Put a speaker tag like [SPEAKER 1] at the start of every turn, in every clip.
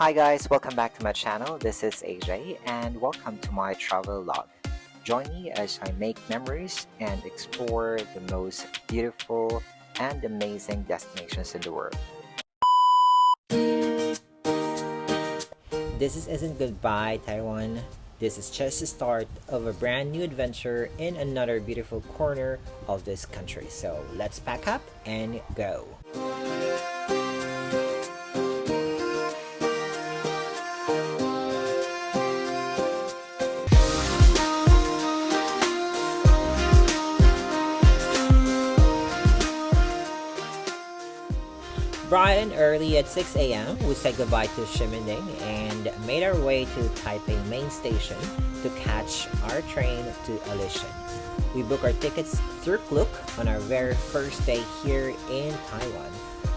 [SPEAKER 1] Hi guys, welcome back to my channel. This is AJ and welcome to my travel log. Join me as I make memories and explore the most beautiful and amazing destinations in the world. This isn't goodbye, Taiwan. This is just the start of a brand new adventure in another beautiful corner of this country. So let's pack up and go. Bright and early at 6 a.m., we said goodbye to Shimending and made our way to Taipei main station to catch our train to Alishan. We booked our tickets through Klook on our very first day here in Taiwan.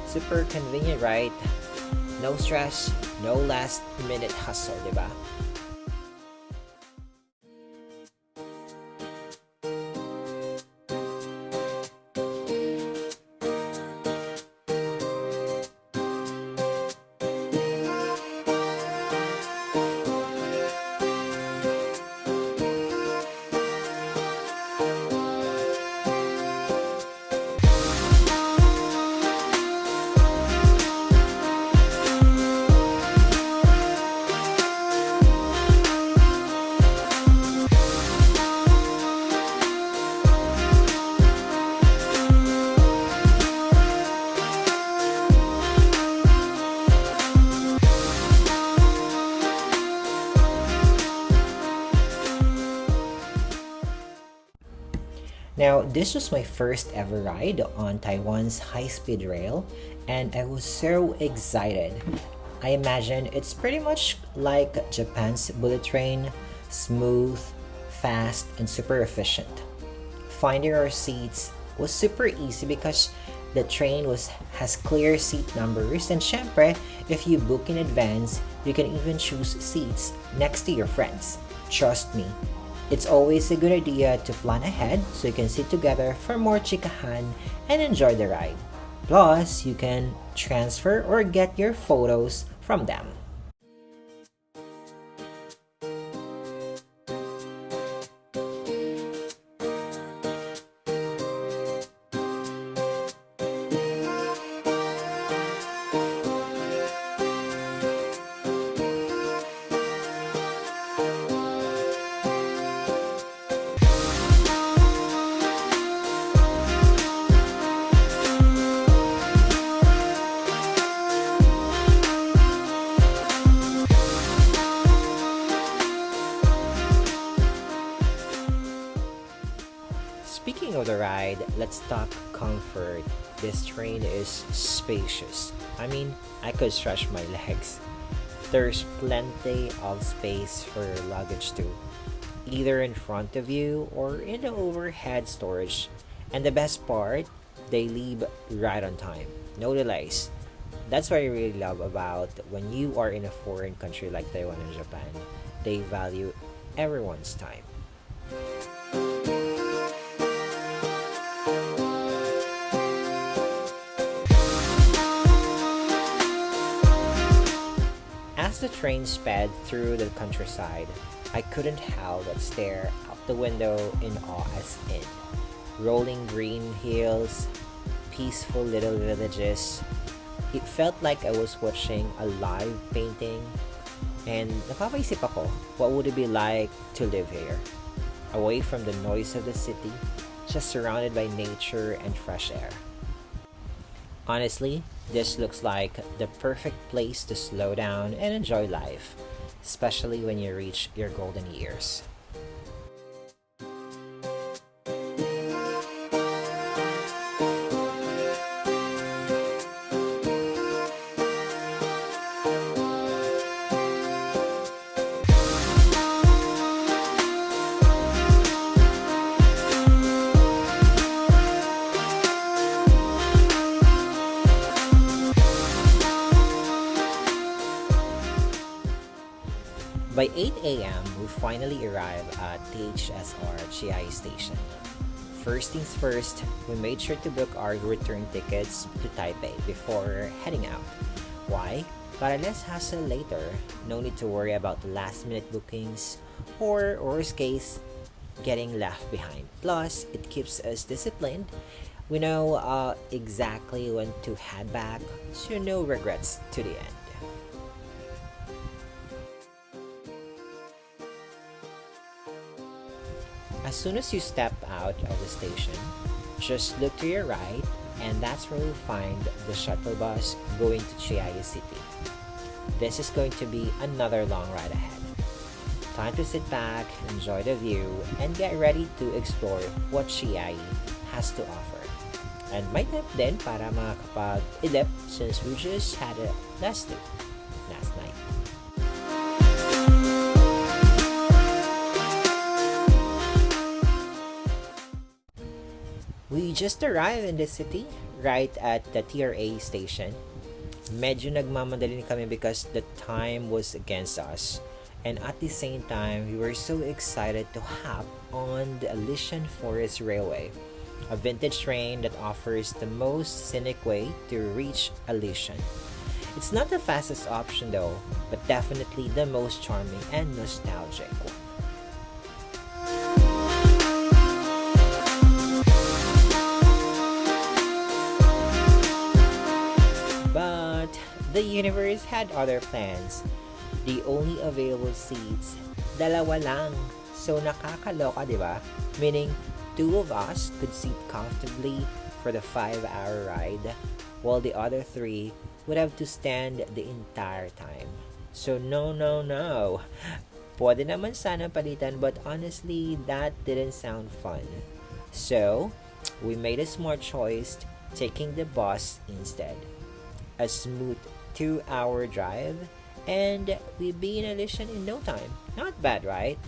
[SPEAKER 1] Super convenient, right? No stress, no last minute hustle, diba? Now, this was my first ever ride on Taiwan's high-speed rail, and I was so excited. I imagine it's pretty much like Japan's bullet train, smooth, fast, and super efficient. Finding our seats was super easy because the train has clear seat numbers, and syempre, if you book in advance, you can even choose seats next to your friends. Trust me, it's always a good idea to plan ahead so you can sit together for more chikahan and enjoy the ride. Plus, you can transfer or get your photos from them. Speaking of the ride, let's talk comfort. This train is spacious. I mean, I could stretch my legs. There's plenty of space for luggage too, either in front of you or in the overhead storage. And the best part, they leave right on time. No delays. That's what I really love about when you are in a foreign country like Taiwan and Japan. They value everyone's time. As the train sped through the countryside, I couldn't help but stare out the window in awe as in. Rolling green hills, peaceful little villages. It felt like I was watching a live painting. And napapaisip ako, what would it be like to live here? Away from the noise of the city, just surrounded by nature and fresh air. Honestly, this looks like the perfect place to slow down and enjoy life, especially when you reach your golden years. By 8 a.m., we finally arrived at THSR GI station. First things first, we made sure to book our return tickets to Taipei before heading out. Why? Para less hassle later, no need to worry about last minute bookings or worst case, getting left behind. Plus, it keeps us disciplined. We know exactly when to head back, so no regrets to the end. As soon as you step out of the station, just look to your right, and that's where you'll find the shuttle bus going to Chiayi City. This is going to be another long ride ahead. Time to sit back, enjoy the view, and get ready to explore what Chiayi has to offer. And may tip din para makakapag-idip since we just had a last sleep last night. We just arrived in the city right at the TRA station. Medyo nagmamadali kami because the time was against us. And at the same time, we were so excited to hop on the Alishan Forest Railway, a vintage train that offers the most scenic way to reach Alishan. It's not the fastest option though, but definitely the most charming and nostalgic one. But the universe had other plans. The only available seats, dalawa lang. So nakakaloka, di ba? Meaning, two of us could sit comfortably for the 5-hour ride, while the other three would have to stand the entire time. So no. Pwede naman sana palitan, but honestly, that didn't sound fun. So, we made a smart choice, taking the bus instead. A smooth 2-hour drive, and we'll be in Alishan in no time. Not bad, right?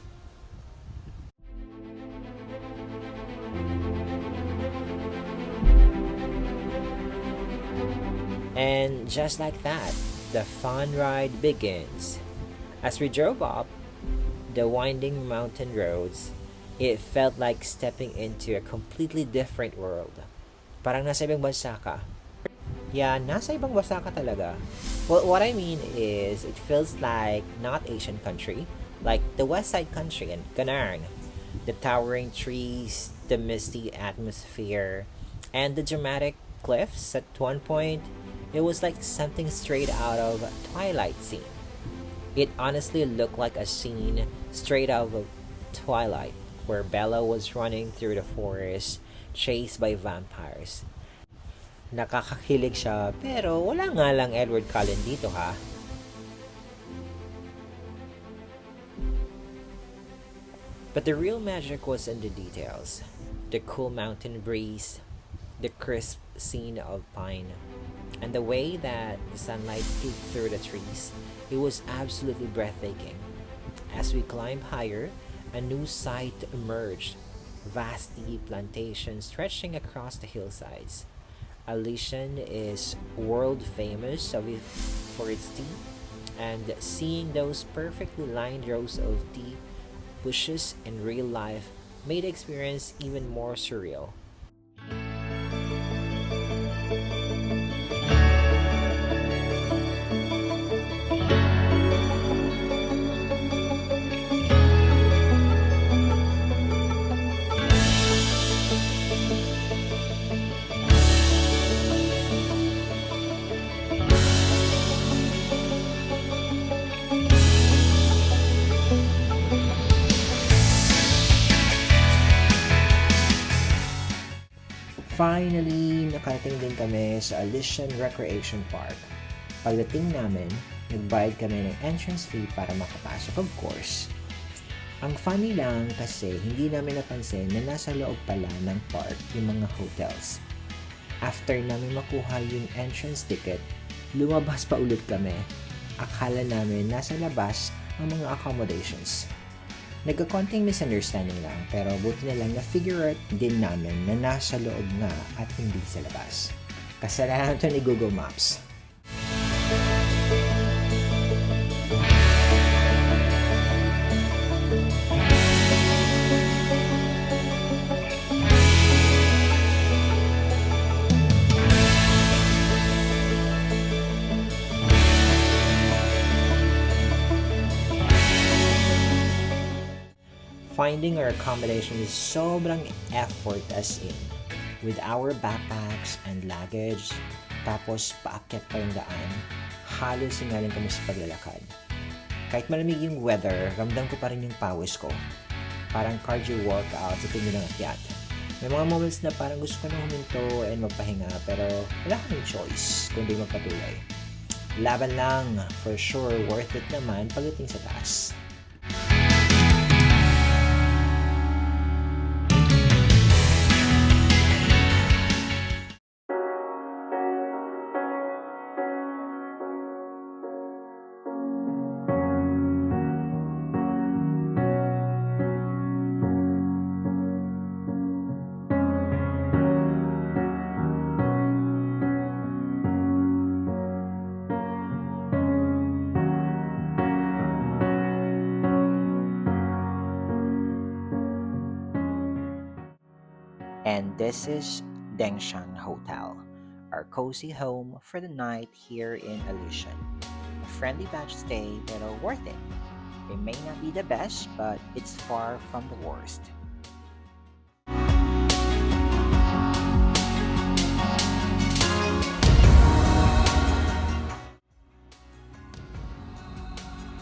[SPEAKER 1] And just like that, the fun ride begins. As we drove up the winding mountain roads, it felt like stepping into a completely different world. Parang nasa ibang bansa ka. Yeah, nasa ibang bansa ka talaga. Well, what I mean is, it feels like not Asian country, like the West Side country in Ganarn. The towering trees, the misty atmosphere, and the dramatic cliffs at one point. It was like something straight out of a Twilight scene. It honestly looked like a scene straight out of Twilight, where Bella was running through the forest, chased by vampires. Nakakakilig siya, pero wala nga lang Edward Cullen dito, ha? But the real magic was in the details. The cool mountain breeze, the crisp scene of pine, and the way that the sunlight peeked through the trees. It was absolutely breathtaking. As we climbed higher, a new sight emerged. Vast tea plantations stretching across the hillsides. Alishan is world famous for its tea, and seeing those perfectly lined rows of tea bushes in real life made the experience even more surreal. Finally, nakarating din kami sa Alishan Recreation Park. Pagdating namin, nagbayad kami ng entrance fee para makapasok, of course. Ang funny lang kasi hindi namin napansin na nasa loob pala ng park yung mga hotels. After namin makuha yung entrance ticket, lumabas pa ulit kami. Akala namin nasa labas ang mga accommodations. Nagkakonting misunderstanding lang, pero buti na lang na-figure out din namin na nasa loob nga at hindi sa labas. Kasalanan to ni Google Maps. Finding our accommodation is sobrang effort as in. With our backpacks and luggage, tapos paakyat pa yung daan, halos singaling kami sa paglalakad. Kahit malamig yung weather, ramdam ko pa rin yung pawis ko. Parang cardio workout sa tingin ng akyat. May mga moments na parang gusto ko nang huminto and magpahinga pero wala kang choice kundi magpatuloy. Laban lang, for sure worth it naman pagdating sa taas. And this is Dengshan Hotel, our cozy home for the night here in Alishan. A friendly batch stay, pero worth it. It may not be the best, but it's far from the worst.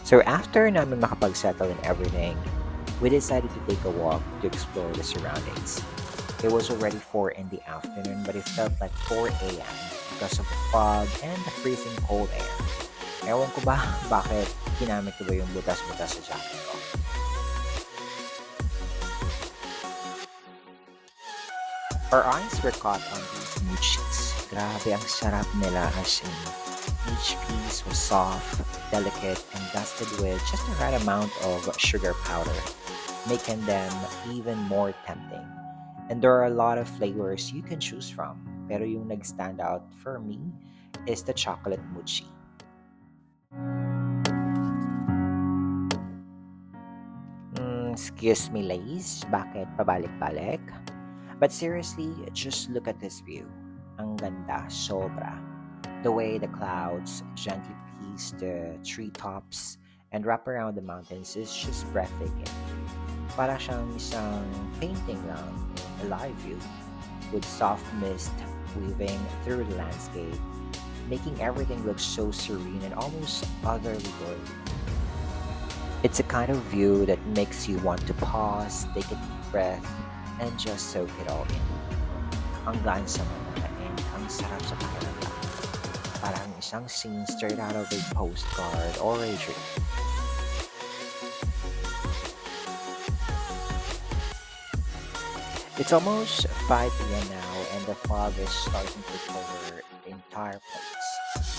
[SPEAKER 1] So after namin makapag-settle and everything, we decided to take a walk to explore the surroundings. It was already 4 in the afternoon, but it felt like 4 a.m. because of the fog and the freezing cold air. Ewan ko ba bakit ginamit ko ba yung butas-butas sa jacket ko. Our eyes were caught on these moochies. Grabe ang sarap nila as in. Each piece was soft, delicate, and dusted with just the right amount of sugar powder, making them even more tempting. And there are a lot of flavors you can choose from. Pero yung nag-stand out for me is the chocolate mochi. Excuse me, ladies. Bakit pabalik-balik? But seriously, just look at this view. Ang ganda, sobra. The way the clouds gently piece the treetops and wrap around the mountains is just breathtaking. Para siyang isang painting lang in a live view, with soft mist weaving through the landscape, making everything look so serene and almost otherworldly. It's a kind of view that makes you want to pause, take a deep breath, and just soak it all in. Ang gaan sa mata and ang sarap sa pakiramdam. Parang isang scene straight out of a postcard or a dream. It's almost 5 p.m. now and the fog is starting to cover the entire place.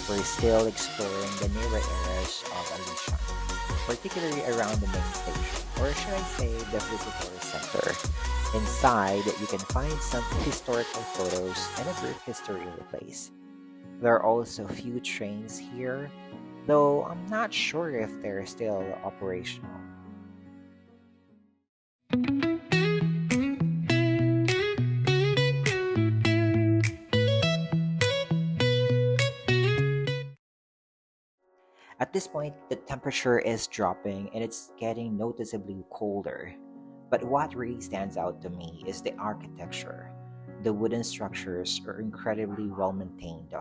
[SPEAKER 1] We're still exploring the nearby areas of Alishan, particularly around the main station, or should I say the visitor center. Inside, you can find some historical photos and a brief history of the place. There are also a few trains here, though I'm not sure if they're still operational. At this point, the temperature is dropping and it's getting noticeably colder. But what really stands out to me is the architecture. The wooden structures are incredibly well maintained,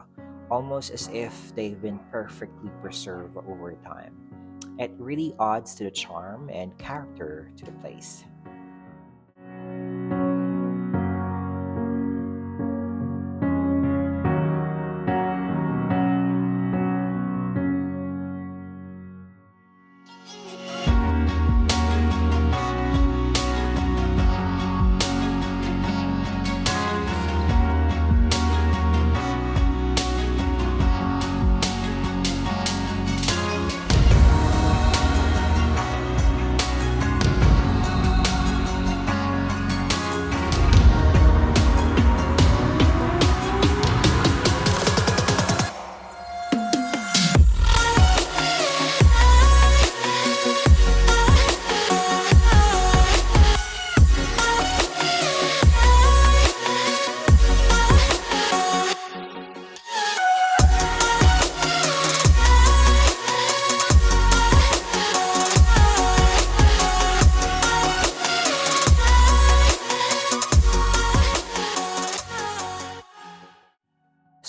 [SPEAKER 1] almost as if they've been perfectly preserved over time. It really adds to the charm and character to the place.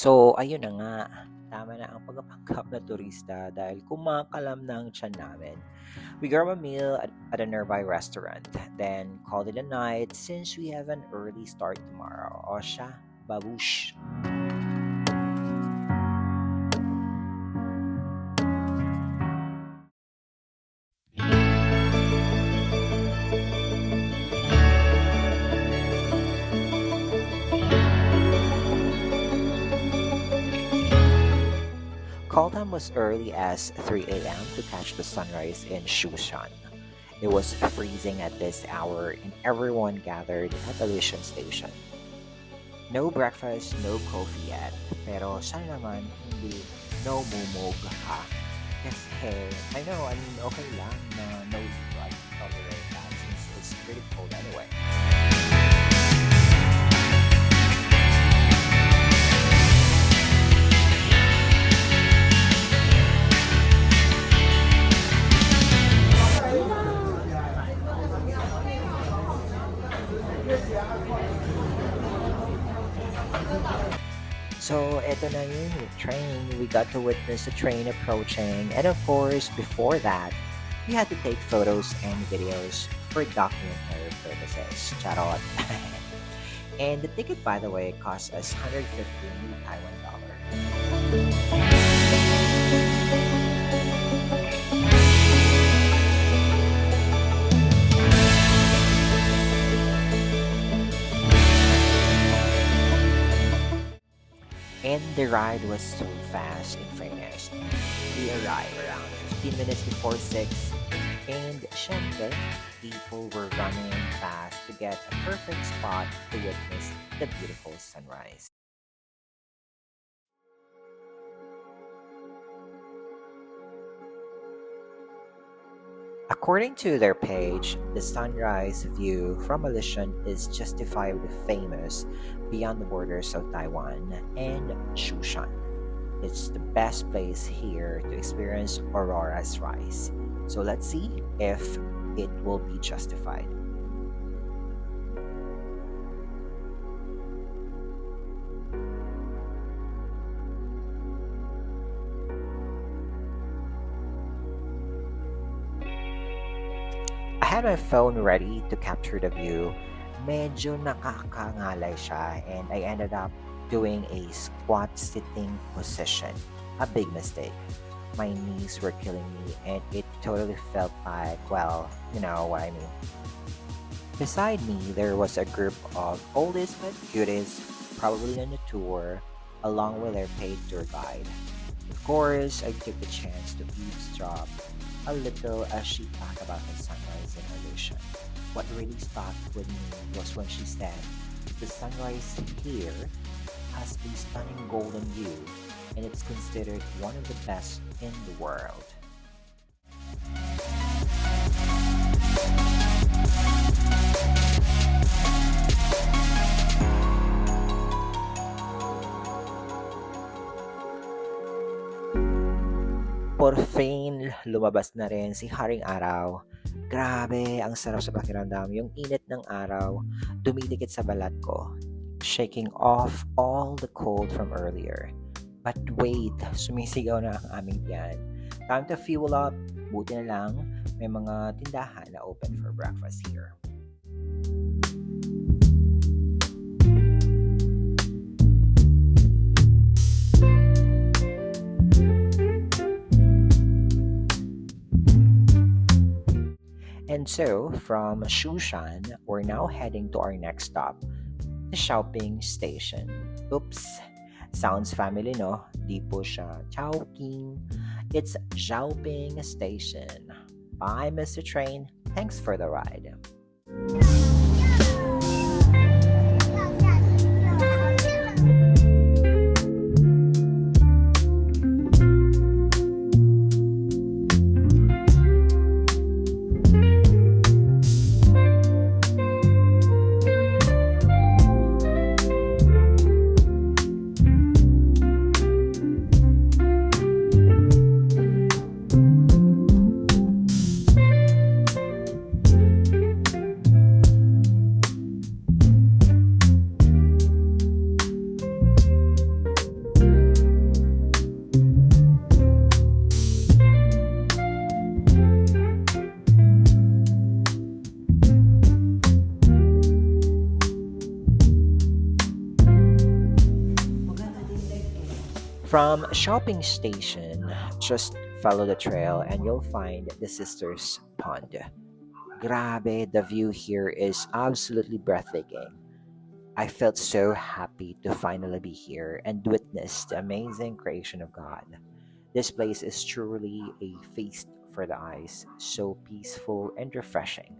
[SPEAKER 1] So, ayun na nga. Tama na ang pagpapanggap na turista dahil kumakalam na ang tiyan namin. We grab a meal at a nearby restaurant, then called it a night since we have an early start tomorrow. O siya, babush. Call time was early as 3 a.m. to catch the sunrise in Shushan. It was freezing at this hour and everyone gathered at the Alishan Station. No breakfast, no coffee yet. Pero sana naman hindi no mumog ha. Kasi, I mean, okay lang na no I can tolerate that since it's pretty cold anyway. So, eto na yun, train. We got to witness the train approaching. And of course, before that, we had to take photos and videos for documentary purposes. Charot. And the ticket, by the way, cost us 150 new Taiwan dollar. And the ride was so fast in fairness. We arrived around 15 minutes before 6 and syempre, people were running fast to get a perfect spot to witness the beautiful sunrise. According to their page, the sunrise view from Alishan is justifiably famous beyond the borders of Taiwan and Shushan. It's the best place here to experience Aurora's rise. So let's see if it will be justified. I had my phone ready to capture the view. Medyo nakakangalay siya and I ended up doing a squat sitting position. A big mistake. My knees were killing me and it totally felt like, well, you know what I mean. Beside me, there was a group of oldies but goodies, probably on a tour, along with their paid tour guide. Of course, I took the chance to eavesdrop a little as she talked about the sunrise in Malaysia. What really stuck with me was when she said, the sunrise here has a stunning golden view and it's considered one of the best in the world. Por fin, lumabas na rin si Haring Araw. Grabe, ang sarap sa pakiramdam. Yung init ng araw, dumidikit sa balat ko, shaking off all the cold from earlier. But wait, sumisigaw na ang aming tiyan. Time to fuel up. Buti na lang, may mga tindahan na open for breakfast here. And so, from Shushan, we're now heading to our next stop, the shopping station. Oops, sounds family, no? Di po siya Chowking. It's Xiaoping Station. Bye, Mr. Train. Thanks for the ride. From a shopping station, just follow the trail and you'll find the Sisters Pond. Grabe, the view here is absolutely breathtaking. I felt so happy to finally be here and witness the amazing creation of God. This place is truly a feast for the eyes, so peaceful and refreshing.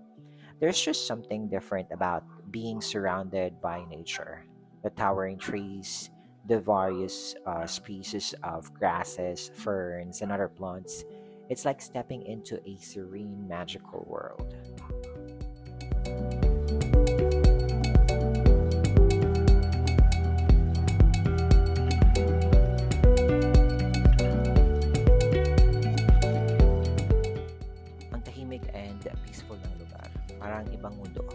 [SPEAKER 1] There's just something different about being surrounded by nature. The towering trees, the various species of grasses, ferns, and other plants. It's like stepping into a serene, magical world. Ang tahimik and peaceful ng lugar. Parang ibang mundo.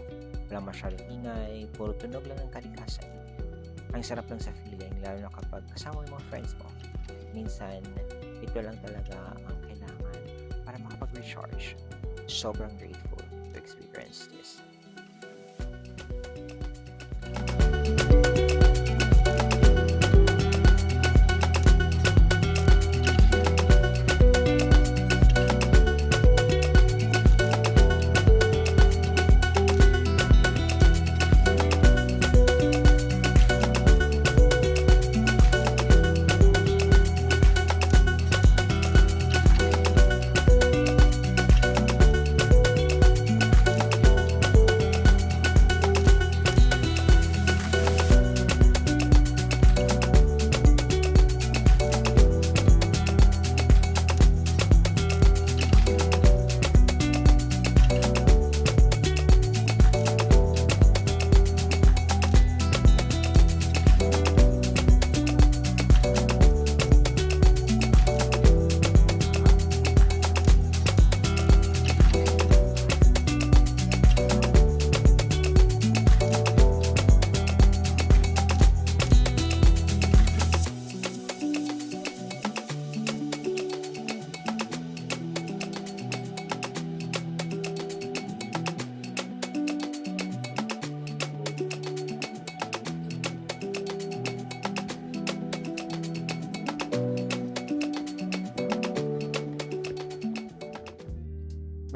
[SPEAKER 1] Walang masyadong ingay, puro tunog lang ng kalikasan. Ang sarap lang sa feeling, lalo na kapag kasama yung mga friends mo. Minsan, ito lang talaga ang kailangan para makapag-recharge. Sobrang grateful to experience this.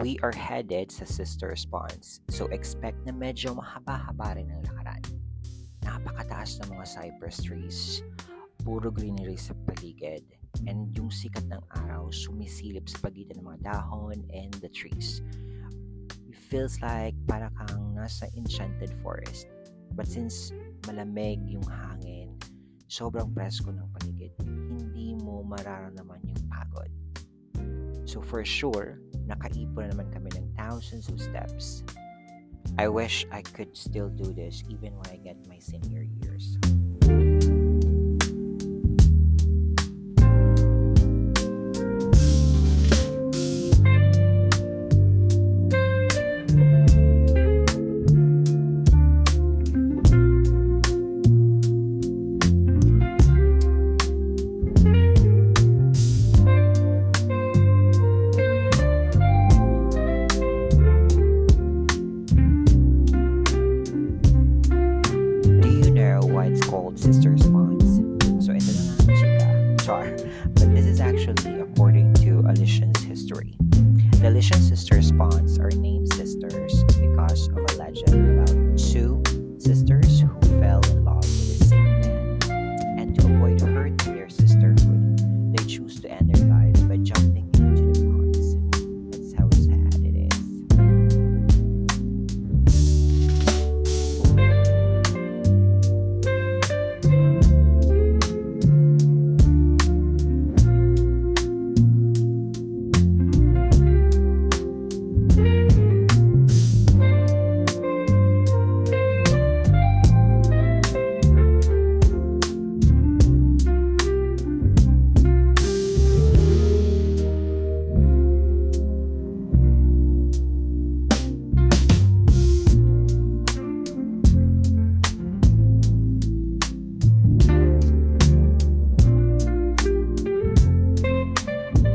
[SPEAKER 1] We are headed sa Sisters Ponds, so expect na medyo mahaba-haba rin ang lakaran. Napakataas ng mga cypress trees, puro greenery sa paligid, and yung sikat ng araw sumisilip sa pagitan ng mga dahon and the trees. It feels like para kang nasa enchanted forest. But since malamig yung hangin, sobrang presko ng paligid, hindi mo mararamdaman yung pagod. So for sure, nakaipon na naman kami ng thousands of steps. I wish I could still do this even when I get my senior years. Do you know why it's called Sisters Ponds? So ito na nga ang chika. Char. But this is actually according to Alishan's history. The Alishan Sisters Ponds are named sisters because of a legend about two sisters who fell in love with the same man. And to avoid hurting their sisterhood, they choose to end their lives by jumping into the ponds. That's how sad it is.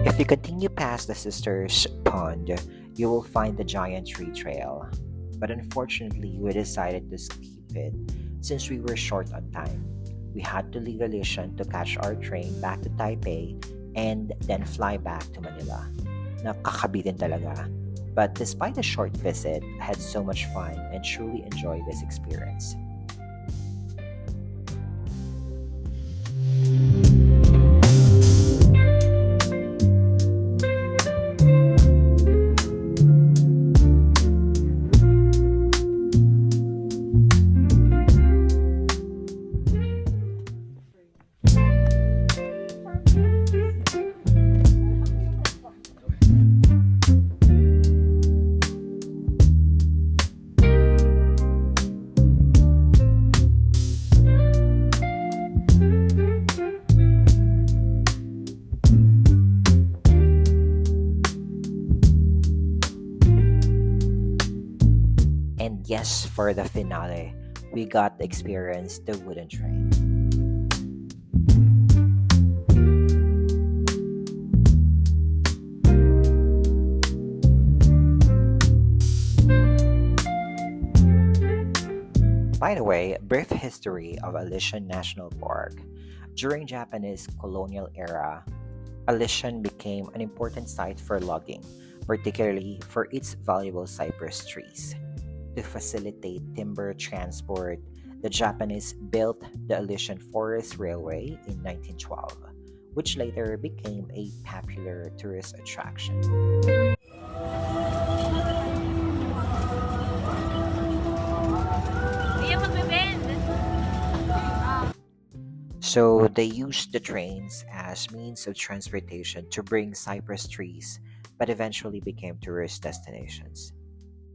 [SPEAKER 1] If you continue past the Sisters Pond, you will find the giant tree trail. But unfortunately, we decided to skip it since we were short on time. We had to leave Alishan to catch our train back to Taipei and then fly back to Manila. Nakakabitin talaga. But despite the short visit, I had so much fun and truly enjoyed this experience. And yes, for the finale, we got to experience the wooden train. By the way, brief history of Alishan National Park. During Japanese colonial era, Alishan became an important site for logging, particularly for its valuable cypress trees. To facilitate timber transport, the Japanese built the Alishan Forest Railway in 1912, which later became a popular tourist attraction. So they used the trains as means of transportation to bring cypress trees, but eventually became tourist destinations.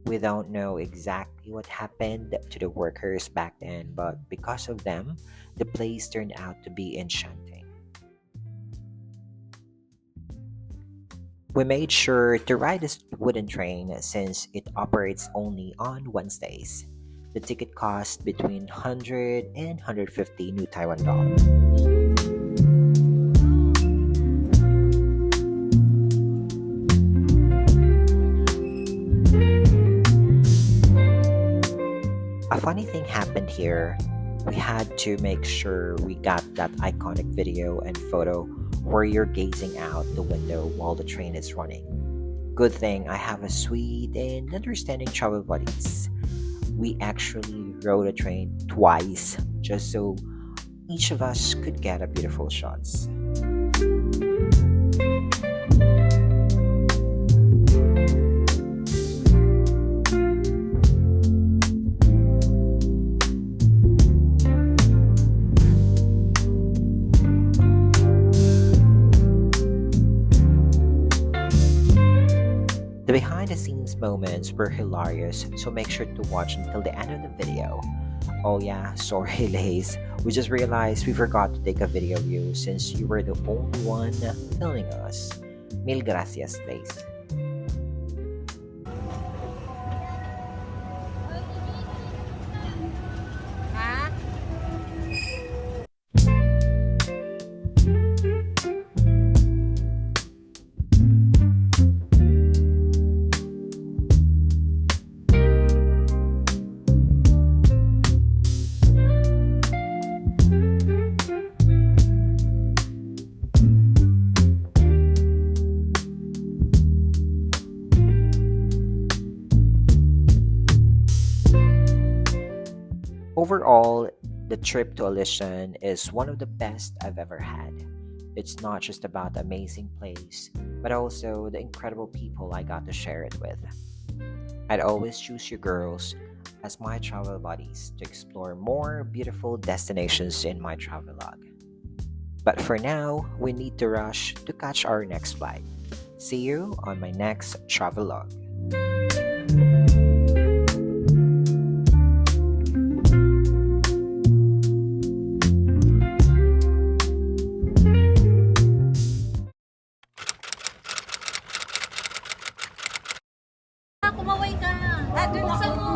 [SPEAKER 1] We don't know exactly what happened to the workers back then, but because of them, the place turned out to be enchanting. We made sure to ride this wooden train since it operates only on Wednesdays. The ticket cost between 100 and 150 New Taiwan dollars. A funny thing happened here. We had to make sure we got that iconic video and photo where you're gazing out the window while the train is running. Good thing I have a sweet and understanding travel buddies. We actually rode a train twice just so each of us could get a beautiful shots. The behind the scenes moments were hilarious, so make sure to watch until the end of the video. Oh yeah, sorry Lace, we just realized we forgot to take a video of you since you were the only one filming us. Mil gracias, Lace. Overall, the trip to Alishan is one of the best I've ever had. It's not just about the amazing place, but also the incredible people I got to share it with. I'd always choose you girls as my travel buddies to explore more beautiful destinations in my travelogue. But for now, we need to rush to catch our next flight. See you on my next travelogue.
[SPEAKER 2] Kumaway ka. Dun sa mo.